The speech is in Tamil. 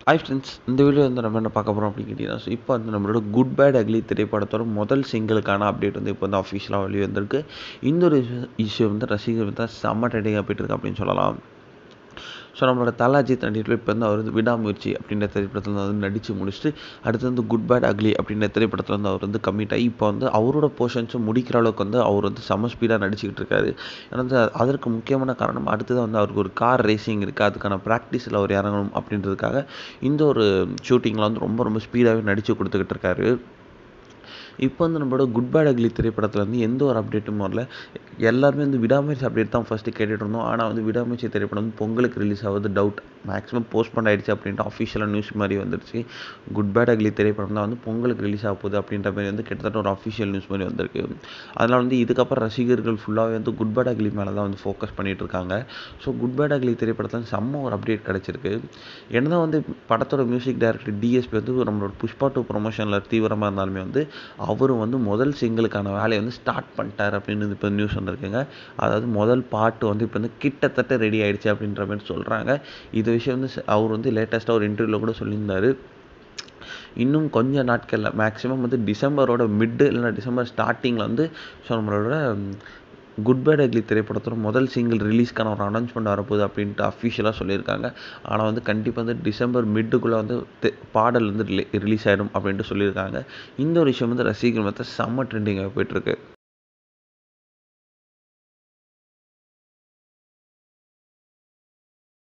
ஹாய் ஃப்ரெண்ட்ஸ், இந்த வீடியோ வந்து நம்ம என்ன பார்க்க போகிறோம் அப்படின்னு கேட்டிங்கன்னா, இப்போ வந்து நம்மளோட குட் பேட் அக்லி திரைப்படத்தோட முதல் சிங்கிளுக்கான அப்டேட் வந்து இப்போ வந்து அஃபிஷியலாக வெளியே வந்திருக்கு. இந்த ஒரு இஷ்யூ வந்து ரசிகர் வந்து செம்ம ட்ரெண்டிங்காக போயிட்டுருக்கு அப்படின்னு சொல்லலாம். ஸோ நம்மளோட தல அஜித் நடிகர்கள் இப்போ வந்து அவர் வந்து விடாமுயற்சி அப்படின்ற திரைப்படத்தில் வந்து நடித்து முடிச்சுட்டு அடுத்து வந்து குட் பேட் அக்லி அப்படின்ற திரைப்படத்தில் வந்து அவர் வந்து கம்மிட் ஆகி இப்போ வந்து அவரோட போர்ஷன்ஸும் முடிக்கிற அளவுக்கு வந்து அவர் வந்து செம ஸ்பீடாக நடிச்சுக்கிட்டு இருக்காரு. ஏன்னா வந்து அதற்கு முக்கியமான காரணம் அடுத்தது வந்து அவருக்கு ஒரு கார் ரேசிங் இருக்குது, அதுக்கான ப்ராக்டிஸில் அவர் இறங்கணும் அப்படின்றதுக்காக இந்த ஒரு ஷூட்டிங்கில் வந்து ரொம்ப ரொம்ப ஸ்பீடாகவே நடித்து கொடுத்துக்கிட்டு இருக்காரு. இப்போ வந்து நம்மளோட குட் பேட் அக்லி திரைப்படத்தில் வந்து எந்த ஒரு அப்டேட்டும் வரல. எல்லாருமே வந்து விடாமுயற்சி அப்டேட் தான் ஃபஸ்ட்டு கேட்டுட்டு இருந்தோம். ஆனால் வந்து விடாமுயற்சி திரைப்படம் வந்து பொங்கலுக்கு ரிலீஸ் ஆகுது டவுட். மேக்ஸிமம் போஸ்ட்போன் ஆயிடுச்சு அப்படின்ட்டு அஃபிஷியலாக நியூஸ் மாதிரி வந்துருச்சு. குட் பேட் அக்லி திரைப்படம் தான் வந்து பொங்கலுக்கு ரிலீஸ் ஆக போகுது அப்படின்ற மாதிரி வந்து கிட்டத்தட்ட ஒரு அஃபிஷியல் நியூஸ் மாதிரி வந்திருக்கு. அதனால் வந்து இதுக்கப்புறம் ரசிகர்கள் ஃபுல்லாகவே வந்து குட் பேட் அக்லி மேலே தான் வந்து ஃபோக்கஸ் பண்ணிகிட்டு இருக்காங்க. ஸோ குட் பேட் அக்லி திரைப்படத்தில் செம்ம ஒரு அப்டேட் கிடச்சிருக்கு. என்னதான் வந்து படத்தோட மியூசிக் டைரக்டர் டிஎஸ்பி வந்து நம்மளோட புஷ்பா 2 ப்ரொமோஷனில் தீவிரமாக இருந்தாலுமே வந்து அவரும் வந்து முதல் சிங்கிளுக்கான வேலையை வந்து ஸ்டார்ட் பண்ணிட்டார் அப்படின்னு இப்போ நியூஸ் வந்திருக்குங்க. அதாவது முதல் பாட்டு வந்து இப்போ வந்து கிட்டத்தட்ட ரெடி ஆகிடுச்சு அப்படின்ற மாதிரி சொல்கிறாங்க. இது விஷயம் வந்து அவர் வந்து லேட்டஸ்ட்டாக ஒரு இன்டர்வியூவில் கூட சொல்லியிருந்தார். இன்னும் கொஞ்சம் நாட்களில் மேக்ஸிமம் வந்து டிசம்பரோட மிட்டு இல்லைனா டிசம்பர் ஸ்டார்டிங்கில் வந்து ஸோ நம்மளோட குட் பேட் அக்லி திரைப்படத்தோட முதல் சிங்கிள் ரிலீஸ்க்கான ஒரு அனௌன்ஸ்மெண்ட் வரப்போகுது அப்படின்ட்டு அஃபிஷியலாக சொல்லியிருக்காங்க. ஆனால் வந்து கண்டிப்பாக வந்து டிசம்பர் மிட்டுக்குள்ளே வந்து பாடல் வந்து ரிலீஸ் ஆகிடும் அப்படின்ட்டு சொல்லியிருக்காங்க. இந்த ஒரு விஷயம் வந்து ரசிகர்கள் மொத்தம் செம்ம ட்ரெண்டிங்காக போயிட்டுருக்கு.